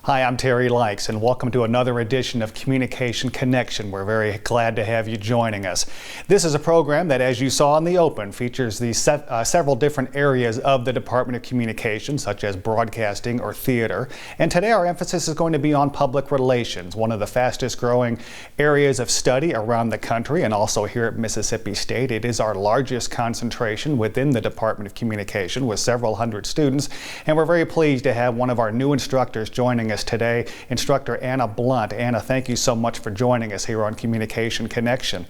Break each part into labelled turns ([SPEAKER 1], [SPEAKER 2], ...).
[SPEAKER 1] Hi, I'm Terry Likes, and welcome to another edition of Communication Connection. We're very glad to have you joining us. This is a program that, as you saw in the open, features the several different areas of the Department of Communication, such as broadcasting or theater. And today our emphasis is going to be on public relations, one of the fastest growing areas of study around the country and also here at Mississippi State. It is our largest concentration within the Department of Communication with several hundred students, and we're very pleased to have one of our new instructors joining us today, Instructor Anna Blount. Anna, thank you so much for joining us here on Communication Connection.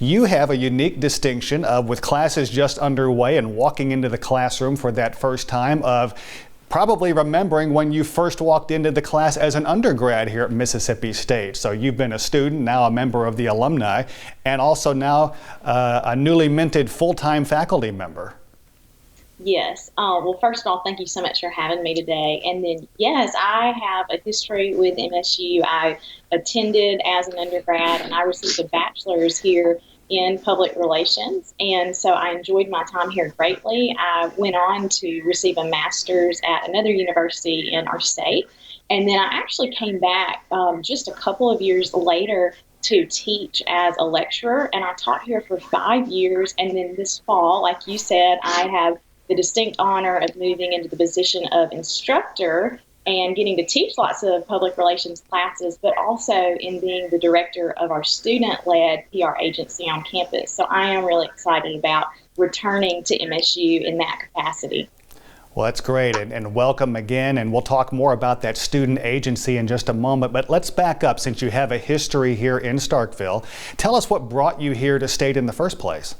[SPEAKER 1] You have a unique distinction of, with classes just underway and walking into the classroom for that first time, of probably remembering when you first walked into the class as an undergrad here at Mississippi State. So you've been a student, now a member of the alumni, and also now a newly minted full-time faculty member.
[SPEAKER 2] Yes. Well, first of all, thank you so much for having me today. And then, yes, I have a history with MSU. I attended as an undergrad, and I received a bachelor's here in public relations. And so I enjoyed my time here greatly. I went on to receive a master's at another university in our state. And then I actually came back just a couple of years later to teach as a lecturer. And I taught here for 5 years. And then this fall, like you said, I have the distinct honor of moving into the position of instructor and getting to teach lots of public relations classes, but also in being the director of our student-led PR agency on campus. So I am really excited about returning to MSU in that capacity.
[SPEAKER 1] Well, that's great, and welcome again, and we'll talk more about that student agency in just a moment, but let's back up since you have a history here in Starkville. Tell us what brought you here to State in the first place.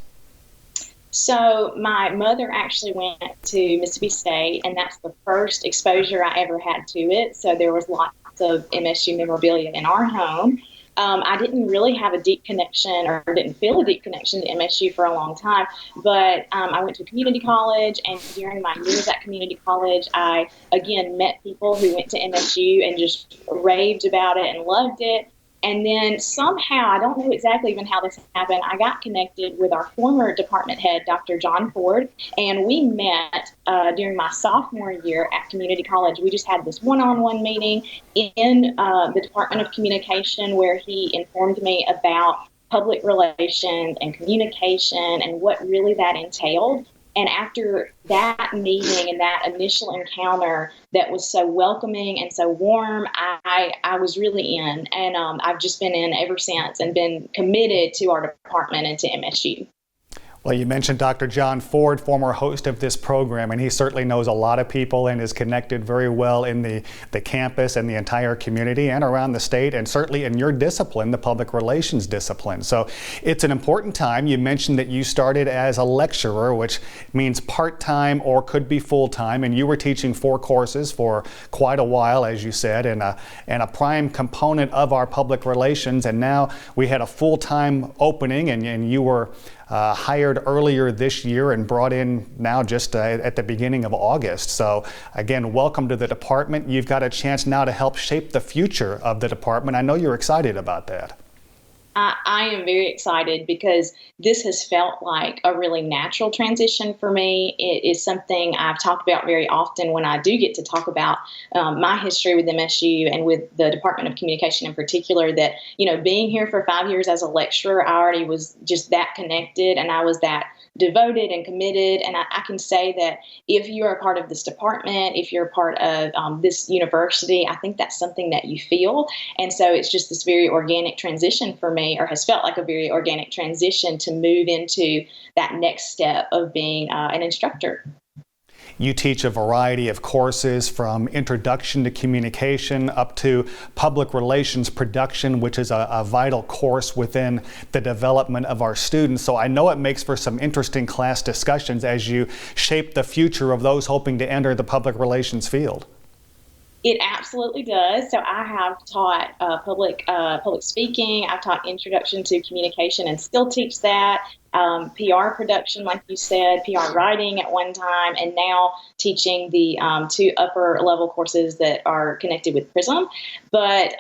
[SPEAKER 2] So my mother actually went to Mississippi State, and that's the first exposure I ever had to it. So there was lots of MSU memorabilia in our home. I didn't really have a deep connection, or didn't feel a deep connection to MSU for a long time, but I went to community college, and during my years at community college, I again met people who went to MSU and just raved about it and loved it. And then somehow, I don't know exactly even how this happened, I got connected with our former department head, Dr. John Ford, and we met during my sophomore year at community college. We just had this one-on-one meeting in the Department of Communication where he informed me about public relations and communication and what really that entailed. And after that meeting and that initial encounter that was so welcoming and so warm, I was really in. And I've just been in ever since and been committed to our department and to MSU.
[SPEAKER 1] Well, you mentioned Dr. John Ford, former host of this program, and he certainly knows a lot of people and is connected very well in the campus and the entire community and around the state, and certainly in your discipline, the public relations discipline. So it's an important time. You mentioned that you started as a lecturer, which means part-time or could be full-time, and you were teaching 4 courses for quite a while, as you said, and a prime component of our public relations. And now we had a full-time opening, and you were hired earlier this year and brought in now just at the beginning of August. So again, welcome to the department. You've got a chance now to help shape the future of the department. I know you're excited about that.
[SPEAKER 2] I am very excited because this has felt like a really natural transition for me. It is something I've talked about very often when I do get to talk about my history with MSU and with the Department of Communication in particular, that, being here for 5 years as a lecturer, I already was just that connected, and I was that devoted and committed. And I can say that if you're a part of this department, if you're a part of this university, I think that's something that you feel. And so it's just this very organic transition for me, or has felt like a very organic transition to move into that next step of being an instructor.
[SPEAKER 1] You teach a variety of courses from introduction to communication up to public relations production, which is a vital course within the development of our students. So I know it makes for some interesting class discussions as you shape the future of those hoping to enter the public relations field.
[SPEAKER 2] It absolutely does. So I have taught public speaking. I've taught introduction to communication and still teach that. PR production, like you said, PR writing at one time, and now teaching the 2 upper level courses that are connected with Prism. But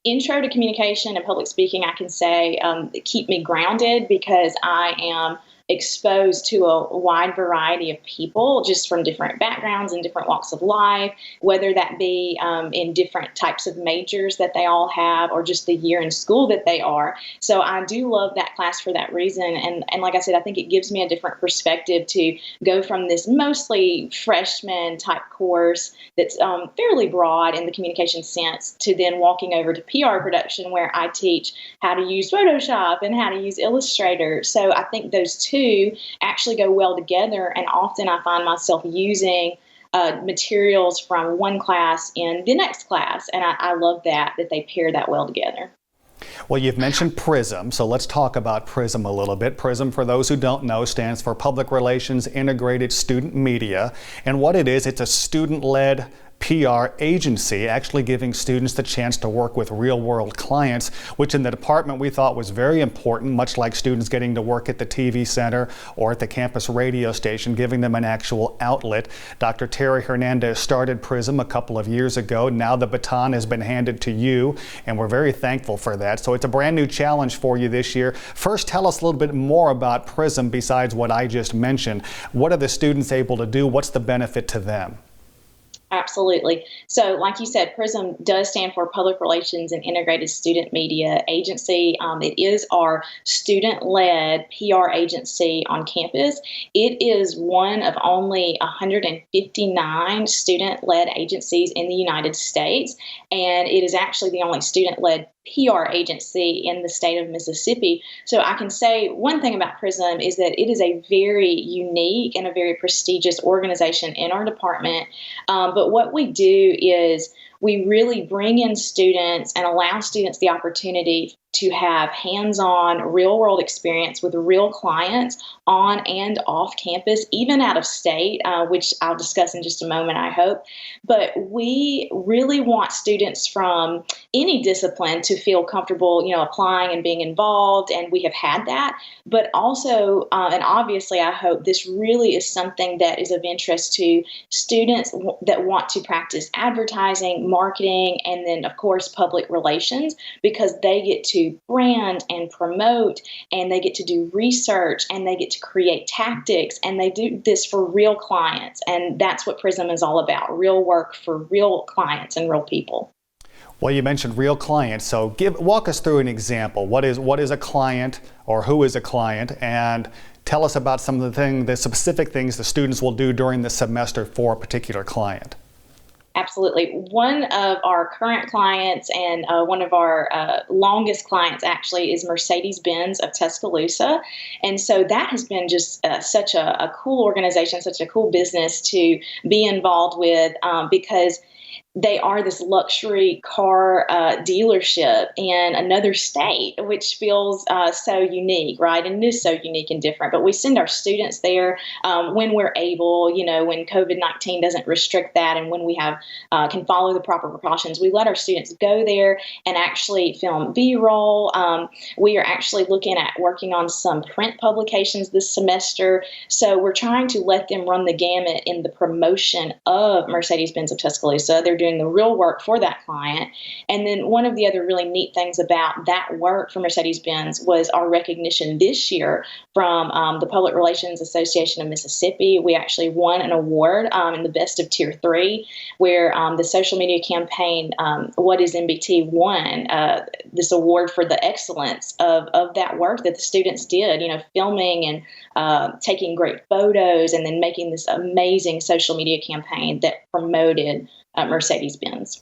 [SPEAKER 2] intro to communication and public speaking, I can say, keep me grounded because I am exposed to a wide variety of people just from different backgrounds and different walks of life, whether that be in different types of majors that they all have or just the year in school that they are. So I do love that class for that reason. And like I said, I think it gives me a different perspective to go from this mostly freshman type course that's fairly broad in the communication sense to then walking over to PR production, where I teach how to use Photoshop and how to use Illustrator. So I think those two actually go well together, and often I find myself using materials from one class in the next class, and I love that they pair that well together.
[SPEAKER 1] Well, you've mentioned Prism, so let's talk about Prism a little bit. Prism, for those who don't know, stands for Public Relations Integrated Student Media, and what it is, it's a student-led PR agency, actually giving students the chance to work with real-world clients, which in the department we thought was very important, much like students getting to work at the TV center or at the campus radio station, giving them an actual outlet. Dr. Terry Hernandez started Prism a couple of years ago. Now the baton has been handed to you, and we're very thankful for that. So it's a brand new challenge for you this year. First, tell us a little bit more about Prism besides what I just mentioned. What are the students able to do? What's the benefit to them?
[SPEAKER 2] Absolutely. So like you said, PRISM does stand for Public Relations and Integrated Student Media Agency. It is our student-led PR agency on campus. It is one of only 159 student-led agencies in the United States, and it is actually the only student-led PR agency in the state of Mississippi. So I can say one thing about PRISM is that it is a very unique and a very prestigious organization in our department. But what we do is we really bring in students and allow students the opportunity to have hands-on real-world experience with real clients on and off campus, even out of state, which I'll discuss in just a moment, I hope. But we really want students from any discipline to feel comfortable, applying and being involved, and we have had that. But also, and obviously, I hope this really is something that is of interest to students that want to practice advertising, marketing, and then, of course, public relations, because they get to brand and promote, and they get to do research, and they get to create tactics, and they do this for real clients. And that's what PRISM is all about, real work for real clients and real people.
[SPEAKER 1] Well, you mentioned real clients, so walk us through an example. What is a client, or who is a client, and tell us about some of the specific things the students will do during the semester for a particular client.
[SPEAKER 2] Absolutely. One of our current clients and one of our longest clients actually is Mercedes-Benz of Tuscaloosa. And so that has been just such a cool organization, such a cool business to be involved with, because they are this luxury car dealership in another state, which feels so unique, right? And it is so unique and different. But we send our students there when we're able, when COVID-19 doesn't restrict that, and when we have can follow the proper precautions. We let our students go there and actually film B-roll. We are actually looking at working on some print publications this semester. So we're trying to let them run the gamut in the promotion of Mercedes-Benz of Tuscaloosa. They're doing the real work for that client. And then one of the other really neat things about that work for Mercedes-Benz was our recognition this year from the Public Relations Association of Mississippi. We actually won an award in the best of Tier 3, where the social media campaign, What is MBT, won this award for the excellence of that work that the students did, filming and taking great photos, and then making this amazing social media campaign that promoted Mercedes-Benz.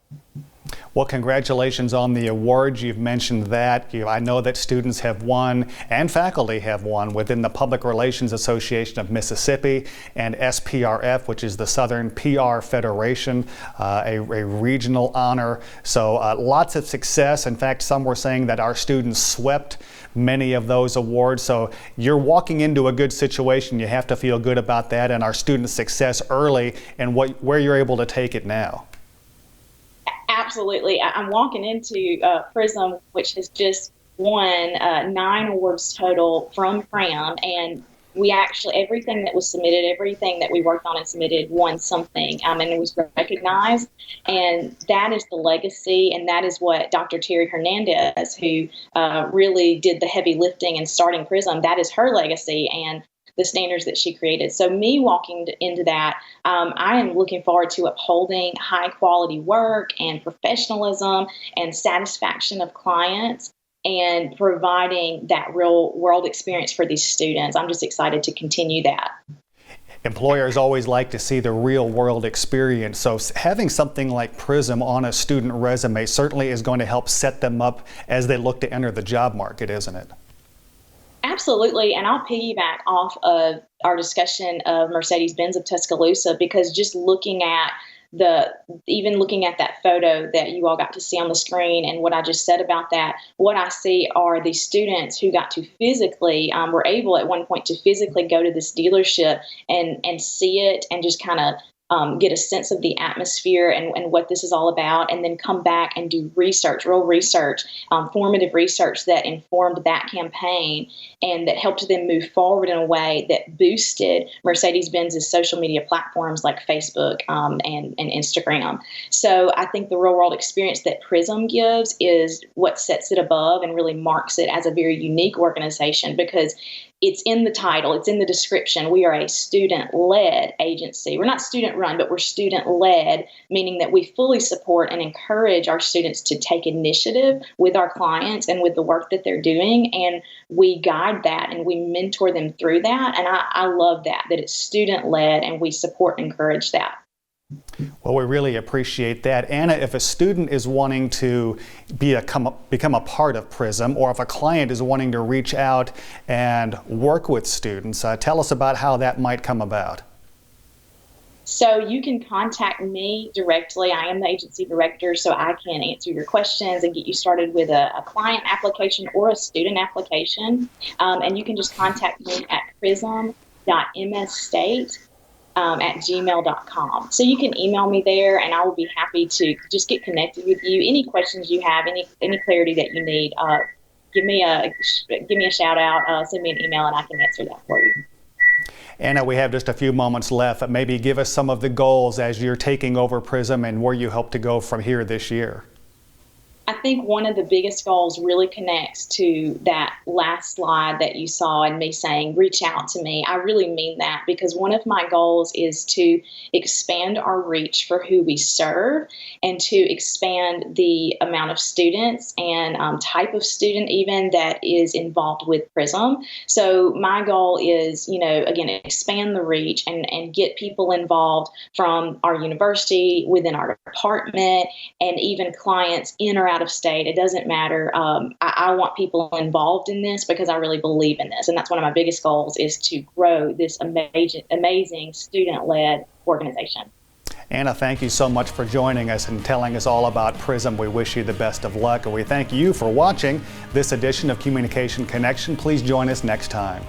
[SPEAKER 1] Well, congratulations on the awards. You've mentioned that. I know that students have won and faculty have won within the Public Relations Association of Mississippi and SPRF, which is the Southern PR Federation, a regional honor. So lots of success. In fact, some were saying that our students swept many of those awards. So you're walking into a good situation. You have to feel good about that and our students' success early and where you're able to take it now.
[SPEAKER 2] Absolutely. I'm walking into PRISM, which has just won 9 awards total from PRAM, and we actually, everything that was submitted, everything that we worked on and submitted won something, and it was recognized. And that is the legacy, and that is what Dr. Terry Hernandez, who really did the heavy lifting in starting PRISM, that is her legacy. And the standards that she created. So me walking into that, I am looking forward to upholding high quality work and professionalism and satisfaction of clients and providing that real world experience for these students. I'm just excited to continue that.
[SPEAKER 1] Employers always like to see the real world experience, so having something like Prism on a student resume certainly is going to help set them up as they look to enter the job market, isn't it?
[SPEAKER 2] Absolutely, and I'll piggyback off of our discussion of Mercedes-Benz of Tuscaloosa, because just looking at that photo that you all got to see on the screen and what I just said about that, what I see are the students who got to physically, were able at one point to physically go to this dealership and see it and just kind of get a sense of the atmosphere and what this is all about, and then come back and do research, real research, formative research that informed that campaign and that helped them move forward in a way that boosted Mercedes-Benz's social media platforms like Facebook and Instagram. So I think the real world experience that Prism gives is what sets it above and really marks it as a very unique organization, because it's in the title, it's in the description. We are a student-led agency. We're not student-run, but we're student-led, meaning that we fully support and encourage our students to take initiative with our clients and with the work that they're doing, and we guide that and we mentor them through that. And I love that it's student-led and we support and encourage that.
[SPEAKER 1] Well, we really appreciate that. Anna, if a student is wanting to become a part of Prism, or if a client is wanting to reach out and work with students, tell us about how that might come about.
[SPEAKER 2] So you can contact me directly. I am the agency director, so I can answer your questions and get you started with a client application or a student application. And you can just contact me at prism.msstate at gmail.com. So you can email me there, and I will be happy to just get connected with you. Any questions you have, any clarity that you need, give me a shout out, send me an email, and I can answer that for you.
[SPEAKER 1] Anna, we have just a few moments left. Maybe give us some of the goals as you're taking over Prism and where you hope to go from here this year.
[SPEAKER 2] I think one of the biggest goals really connects to that last slide that you saw and me saying, reach out to me. I really mean that, because one of my goals is to expand our reach for who we serve and to expand the amount of students and type of student even that is involved with Prism. So my goal is, again, expand the reach and get people involved from our university, within our department, and even clients in or out of state. It doesn't matter. I want people involved in this because I really believe in this. And that's one of my biggest goals, is to grow this amazing student-led organization.
[SPEAKER 1] Anna, thank you so much for joining us and telling us all about Prism. We wish you the best of luck, and we thank you for watching this edition of Communication Connection. Please join us next time.